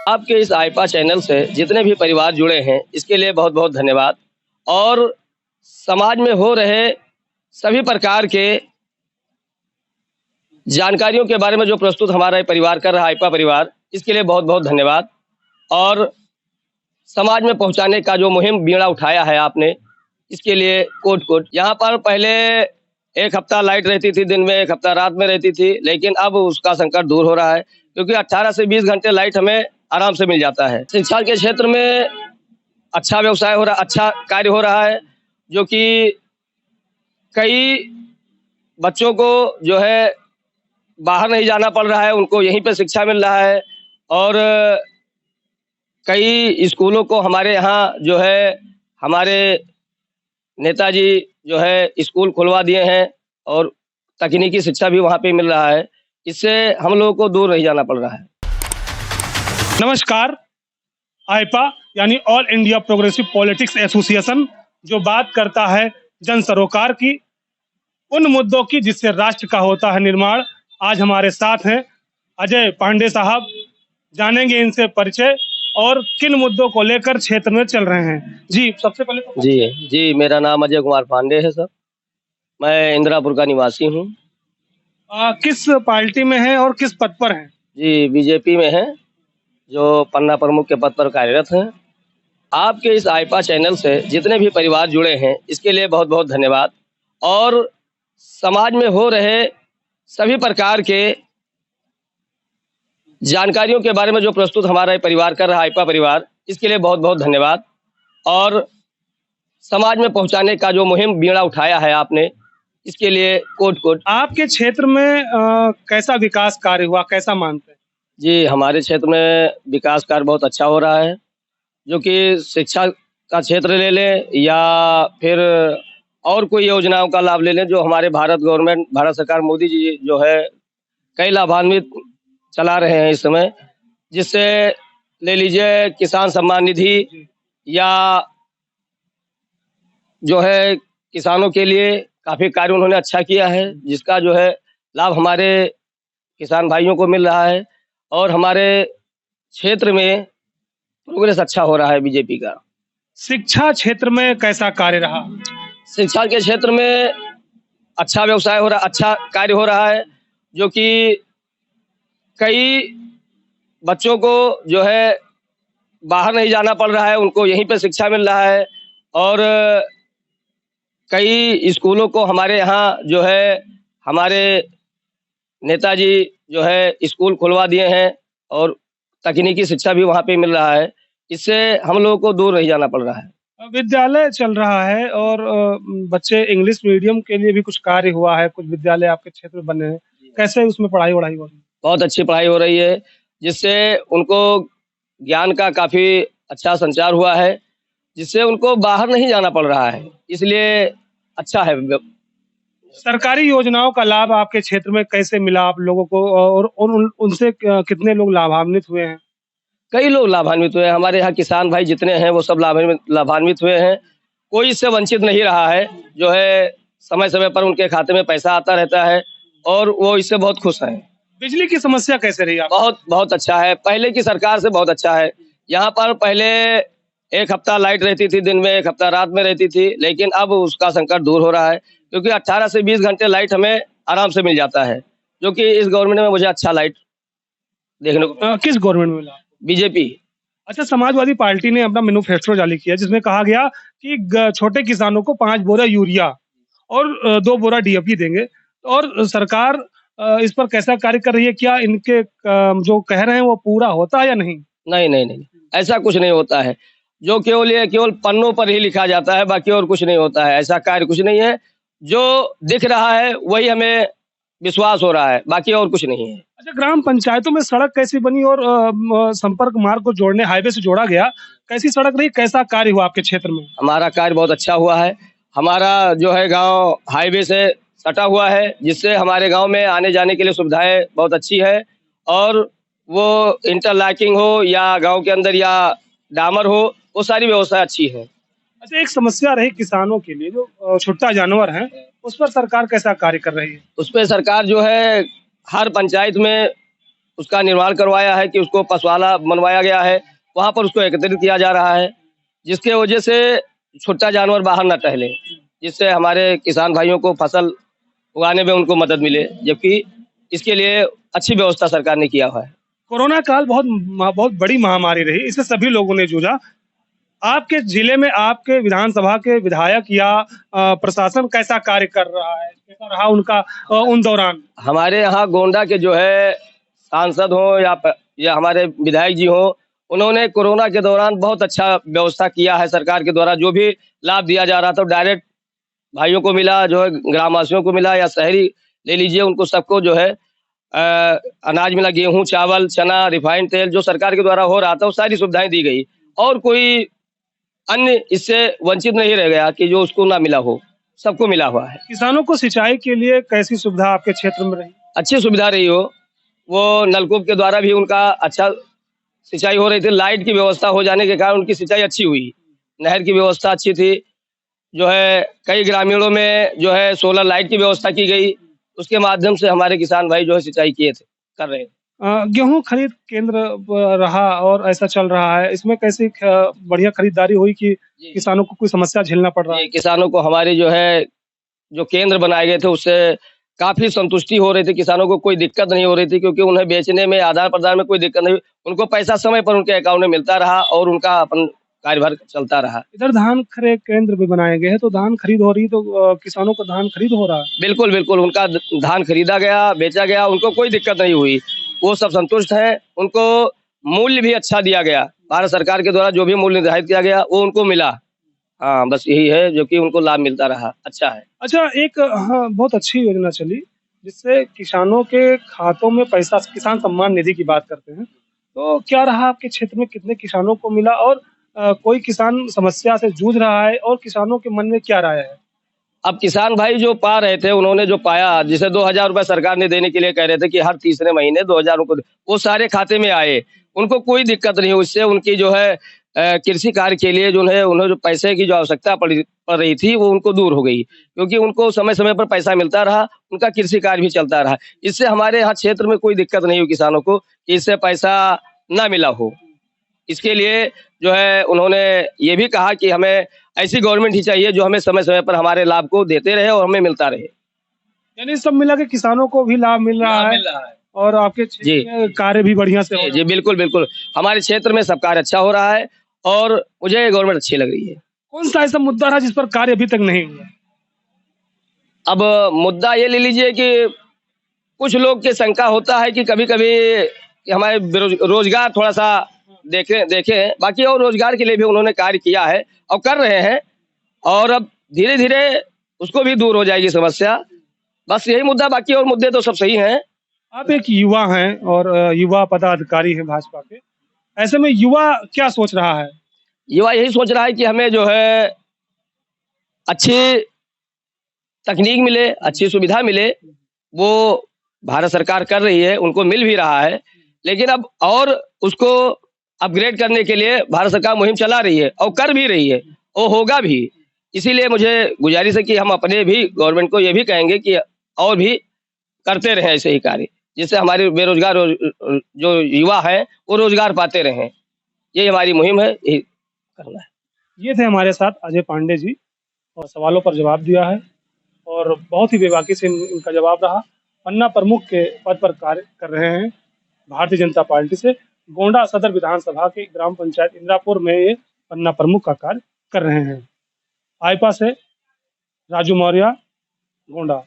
आपके इस आईपा चैनल से जितने भी परिवार जुड़े हैं, इसके लिए बहुत बहुत धन्यवाद। और समाज में हो रहे सभी प्रकार के जानकारियों के बारे में जो प्रस्तुत हमारा ये परिवार कर रहा है, आईपा परिवार, इसके लिए बहुत बहुत धन्यवाद। और समाज में पहुंचाने का जो मुहिम बीड़ा उठाया है आपने, इसके लिए कोट कोट। यहाँ पर पहले एक हफ्ता लाइट रहती थी दिन में, एक हफ्ता रात में रहती थी, लेकिन अब उसका संकट दूर हो रहा है, क्योंकि 18 से 20 घंटे लाइट हमें आराम से मिल जाता है। शिक्षा के क्षेत्र में अच्छा व्यवसाय हो रहा, अच्छा कार्य हो रहा है, जो कि कई बच्चों को जो है बाहर नहीं जाना पड़ रहा है, उनको यहीं पे शिक्षा मिल रहा है। और कई स्कूलों को हमारे यहाँ जो है हमारे नेताजी जो है स्कूल खुलवा दिए हैं और तकनीकी शिक्षा भी वहाँ पे मिल रहा है। इससे हम लोगों को दूर नहीं जाना पड़ रहा है। नमस्कार। आईपा यानी all India progressive politics association जो बात करता है जन सरोकार की, उन मुद्दों की जिससे राष्ट्र का होता है निर्माण। आज हमारे साथ हैं अजय पांडे साहब। जानेंगे इनसे परिचय और किन मुद्दों को लेकर क्षेत्र में चल रहे हैं। जी, सबसे पहले तो जी, मेरा नाम अजय कुमार पांडे है सर। मैं इंदिरापुर का निवासी हूँ। किस पार्टी में हैं और किस पद पर हैं? जी, बीजेपी में है, जो पन्ना प्रमुख के पद पर कार्यरत हैं। आपके इस आईपा चैनल से जितने भी परिवार जुड़े हैं, इसके लिए बहुत बहुत धन्यवाद। और समाज में हो रहे सभी प्रकार के जानकारियों के बारे में जो प्रस्तुत हमारा ये परिवार कर रहा है, आईपा परिवार, इसके लिए बहुत बहुत धन्यवाद। और समाज में पहुंचाने का जो मुहिम बीड़ा उठाया है आपने, इसके लिए कोट कोट। आपके क्षेत्र में कैसा विकास कार्य हुआ, कैसा मानते हैं? जी, हमारे क्षेत्र में विकास कार्य बहुत अच्छा हो रहा है, जो कि शिक्षा का क्षेत्र ले लें या फिर और कोई योजनाओं का लाभ ले लें, जो हमारे भारत सरकार मोदी जी जो है कई लाभान्वित चला रहे हैं इस समय। जिससे ले लीजिए किसान सम्मान निधि, या जो है किसानों के लिए काफी कार्य उन्होंने अच्छा किया है, जिसका जो है लाभ हमारे किसान भाइयों को मिल रहा है। और हमारे क्षेत्र में प्रोग्रेस अच्छा हो रहा है बीजेपी का। शिक्षा क्षेत्र में कैसा कार्य रहा? शिक्षा के क्षेत्र में अच्छा व्यवसाय हो रहा, अच्छा कार्य हो रहा है, जो कि कई बच्चों को जो है बाहर नहीं जाना पड़ रहा है, उनको यहीं पे शिक्षा मिल रहा है। और कई स्कूलों को हमारे यहाँ जो है हमारे नेताजी जो है स्कूल खुलवा दिए हैं और तकनीकी शिक्षा भी वहाँ पे मिल रहा है। इससे हम लोगों को दूर नहीं जाना पड़ रहा है। विद्यालय चल रहा है और बच्चे इंग्लिश मीडियम के लिए भी कुछ कार्य हुआ है, कुछ विद्यालय आपके क्षेत्र में बने हैं। कैसे उसमें पढ़ाई वढ़ाई हो रही है? बहुत अच्छी पढ़ाई हो रही है, जिससे उनको ज्ञान का काफी अच्छा संचार हुआ है, जिससे उनको बाहर नहीं जाना पड़ रहा है। इसलिए अच्छा है। सरकारी योजनाओं का लाभ आपके क्षेत्र में कैसे मिला आप लोगों को और उनसे कितने लोग लाभान्वित हुए हैं? कई लोग लाभान्वित हुए हैं। हमारे यहाँ किसान भाई जितने हैं वो सब लाभान्वित हुए हैं। कोई इससे वंचित नहीं रहा है। जो है समय समय पर उनके खाते में पैसा आता रहता है और वो इससे बहुत खुश हैं। बिजली की समस्या कैसे रही आप? बहुत बहुत अच्छा है, पहले की सरकार से बहुत अच्छा है। यहाँ पर पहले एक हफ्ता लाइट रहती थी दिन में, एक हफ्ता रात में रहती थी, लेकिन अब उसका संकट दूर हो रहा है, क्योंकि 18 से 20 घंटे लाइट हमें आराम से मिल जाता है, जो कि इस गवर्नमेंट में मुझे अच्छा लाइट देखने को। किस गवर्नमेंट में मिला? बीजेपी। अच्छा, समाजवादी पार्टी ने अपना मैनिफेस्टो जारी किया जिसमें कहा गया कि छोटे किसानों को 5 बोरा यूरिया और 2 बोरा डीएपी देंगे। और सरकार इस पर कैसा कार्य कर रही है? क्या इनके जो कह रहे हैं वो पूरा होता है या नहीं? नहीं, ऐसा कुछ नहीं होता है। जो केवल पन्नों पर ही लिखा जाता है, बाकी और कुछ नहीं होता है। ऐसा कार्य कुछ नहीं है। जो दिख रहा है वही हमें विश्वास हो रहा है, बाकी और कुछ नहीं है। अच्छा, ग्राम पंचायतों में सड़क कैसी बनी और संपर्क मार्ग को जोड़ने हाईवे से जोड़ा गया, कैसी सड़क रही, कैसा कार्य हुआ आपके क्षेत्र में? हमारा कार्य बहुत अच्छा हुआ है। हमारा जो है गांव हाईवे से सटा हुआ है, जिससे हमारे गांव में आने जाने के लिए सुविधाएं बहुत अच्छी है। और वो इंटरलॉकिंग हो या गांव के अंदर या डामर हो, वो सारी व्यवस्था अच्छी है। अच्छा, एक समस्या रही किसानों के लिए जो छुट्टा जानवर हैं, उस पर सरकार कैसा कार्य कर रही है? उस पर सरकार जो है हर पंचायत में उसका निर्माण करवाया है कि उसको पशुशाला बनवाया गया है, वहाँ पर उसको एकत्रित किया जा रहा है, जिसके वजह से छोटा जानवर बाहर न टहले, जिससे हमारे किसान भाइयों को फसल उगाने में उनको मदद मिले, जबकि इसके लिए अच्छी व्यवस्था सरकार ने किया हुआ है। कोरोना काल बहुत बड़ी महामारी रही, इससे सभी लोगों ने जूझा। आपके जिले में आपके विधानसभा के विधायक या प्रशासन कैसा कार्य कर रहा है, कैसा रहा उनका उन दौरान? हमारे यहाँ गोंडा के जो है सांसद हो या हमारे विधायक जी हो, उन्होंने कोरोना के दौरान बहुत अच्छा व्यवस्था किया है। सरकार के द्वारा जो भी लाभ दिया जा रहा था डायरेक्ट भाइयों को मिला, जो है ग्रामवासियों को मिला या शहरी ले लीजिए, उनको सबको जो है अनाज मिला, गेहूं, चावल, चना, रिफाइंड तेल, जो सरकार के द्वारा हो रहा था वो सारी सुविधाएं दी गई, और कोई अन्य इससे वंचित नहीं रह गया कि जो उसको ना मिला हो, सबको मिला हुआ है। किसानों को सिंचाई के लिए कैसी सुविधा आपके क्षेत्र में रही? अच्छी सुविधा रही हो, वो नलकूप के द्वारा भी उनका अच्छा सिंचाई हो रही थी, लाइट की व्यवस्था हो जाने के कारण उनकी सिंचाई अच्छी हुई, नहर की व्यवस्था अच्छी थी, जो है कई ग्रामीणों में जो है सोलर लाइट की व्यवस्था की गई, उसके माध्यम से हमारे किसान भाई जो है सिंचाई कर रहे हैं। गेहूं खरीद केंद्र रहा और ऐसा चल रहा है, इसमें कैसी बढ़िया खरीदारी हुई कि किसानों को कोई समस्या झेलना पड़ रहा है? किसानों को हमारे जो है जो केंद्र बनाए गए थे उससे काफी संतुष्टि हो रही थी, किसानों को कोई दिक्कत नहीं हो रही थी, क्योंकि उन्हें बेचने में, आदान प्रदान में कोई दिक्कत नहीं, उनको पैसा समय पर उनके अकाउंट में मिलता रहा और उनका अपन कार्यभार चलता रहा। इधर धान खरीद केंद्र भी बनाए गए हैं, तो धान खरीद हो रही, तो किसानों को धान खरीद हो रहा है? बिल्कुल बिल्कुल, उनका धान खरीदा गया, बेचा गया, उनको कोई दिक्कत नहीं हुई, वो सब संतुष्ट है, उनको मूल्य भी अच्छा दिया गया, भारत सरकार के द्वारा जो भी मूल्य निर्धारित किया गया वो उनको मिला। हाँ, बस यही है जो कि उनको लाभ मिलता रहा, अच्छा है। अच्छा, एक हाँ, बहुत अच्छी योजना चली जिससे किसानों के खातों में पैसा, किसान सम्मान निधि की बात करते हैं, तो क्या रहा आपके क्षेत्र में, कितने किसानों को मिला, और कोई किसान समस्या से जूझ रहा है और किसानों के मन में क्या राय है? अब किसान भाई जो पा रहे थे, उन्होंने जो पाया, जिसे 2000 रुपए सरकार ने देने के लिए कह रहे थे कि हर तीसरे महीने 2000 उनको, वो सारे खाते में आए, उनको कोई दिक्कत नहीं हुई। उससे उनकी जो है कृषि कार्य के लिए जो है उन्हें जो पैसे की जो आवश्यकता पड़ रही थी वो उनको दूर हो गई, क्योंकि उनको समय समय पर पैसा मिलता रहा, उनका कृषि कार्य भी चलता रहा। इससे हमारे यहाँ क्षेत्र में कोई दिक्कत नहीं हुई किसानों को कि इससे पैसा ना मिला हो। इसके लिए जो है उन्होंने ये भी कहा कि हमें ऐसी गवर्नमेंट ही चाहिए जो हमें समय समय पर हमारे लाभ को देते रहे और हमें मिलता रहे। यानी सब मिला के किसानों को भी लाभ मिल रहा है और आपके क्षेत्र में कार्य भी बढ़िया से हो रहा है। जी बिल्कुल बिल्कुल, हमारे क्षेत्र में सब कार्य अच्छा हो रहा है और मुझे गवर्नमेंट अच्छी लग रही है। कौन सा ऐसा मुद्दा रहा जिस पर कार्य अभी तक नहीं हुआ? अब मुद्दा ये ले लीजिए कि कुछ लोग की शंका होता है कि कभी कभी हमारे रोजगार थोड़ा सा देखें, बाकी और रोजगार के लिए भी उन्होंने कार्य किया है और कर रहे हैं, और अब धीरे धीरे उसको भी दूर हो जाएगी समस्या। बस यही मुद्दा, बाकी और मुद्दे तो सब सही हैं। आप एक युवा हैं और युवा पदाधिकारी हैं भाजपा के, ऐसे में युवा क्या सोच रहा है? युवा यही सोच रहा है कि हमें जो है अच्छी तकनीक मिले, अच्छी सुविधा मिले, वो भारत सरकार कर रही है, उनको मिल भी रहा है, लेकिन अब और उसको अपग्रेड करने के लिए भारत सरकार मुहिम चला रही है और कर भी रही है और होगा भी। इसीलिए मुझे गुजारिश है कि हम अपने भी गवर्नमेंट को ये भी कहेंगे कि और भी करते रहें ऐसे ही कार्य, जिससे हमारे बेरोजगार जो युवा हैं वो रोजगार पाते रहें। यही हमारी मुहिम है, यही करना है। ये थे हमारे साथ अजय पांडे जी, और सवालों पर जवाब दिया है और बहुत ही बेबाकी से इनका जवाब रहा। पन्ना प्रमुख के पद पर कार्य कर रहे हैं भारतीय जनता पार्टी से। गोंडा सदर विधानसभा के ग्राम पंचायत इंद्रापुर में ये पन्ना प्रमुख का कार्य कर रहे हैं। आईपा से राजू मौर्य, गोंडा।